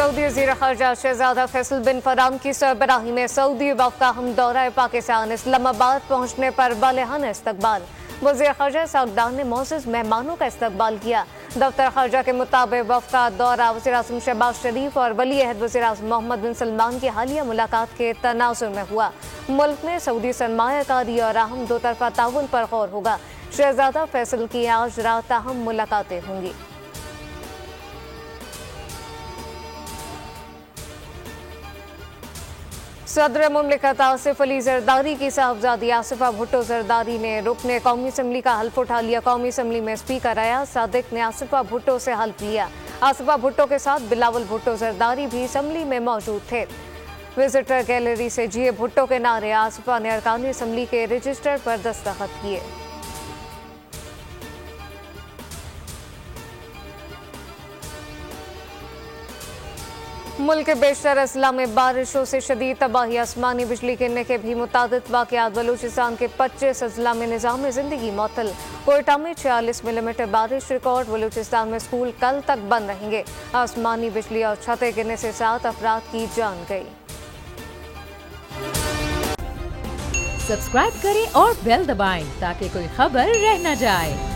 Saudi वज़ीर ख़ारजा शहज़ादा फैसल बिन फरहान की सरबराही में सऊदी वफ़द का हम दौरा पाकिस्तान इस्लामाबाद पहुँचने पर बालिग़ाना इस्तक़बाल। वज़ीर ख़ारजा सागदान ने मोअज़्ज़ज़ मेहमानों का इस्तक़बाल किया। दफ्तर ख़ारजा के मुताबिक वफ़द का दौरा वज़ीर-ए-आज़म शहबाज शरीफ और वली-ए-अहद वज़ीर-ए-आज़म मोहम्मद बिन सलमान की हालिया मुलाकात के तनाज़ुर में हुआ। मुल्क में सऊदी सरमायाकारी और अहम दो तरफ़ा ताउन पर गौर होगा। शहज़ादा फैसल की आज रात अहम मुलाकातें होंगी। सदर मुमलिकत आसिफ अली जरदारी की साहबजादी आसिफा भुट्टो जरदारी ने रुकने कौमी असम्बली का हल्फ उठा लिया। कौमी असम्बली में स्पीकर अयाज सादिक ने आसिफा भुट्टो से हल्फ लिया। आसिफा भुट्टो के साथ बिलावल भुट्टो जरदारी भी असम्बली में मौजूद थे। विजिटर गैलरी से जिए भुट्टो के नारे आसिफा ने अरकान असम्बली के रजिस्टर पर दस्तखत किए। मुल्क के बेशतर अजला में बारिशों से शदीद तबाही, आसमानी बिजली गिरने के भी मुतादिद वाक़यात। बलूचिस्तान के 25 अजला में निज़ाम ज़िंदगी मअतल। कोयटा में 46 मिलीमीटर बारिश रिकॉर्ड। बलूचिस्तान में स्कूल कल तक बंद रहेंगे। आसमानी बिजली और छतें गिरने से 7 अफराद की जान गई। सब्सक्राइब करें और बेल दबाएं ताकि कोई खबर रह न जाए।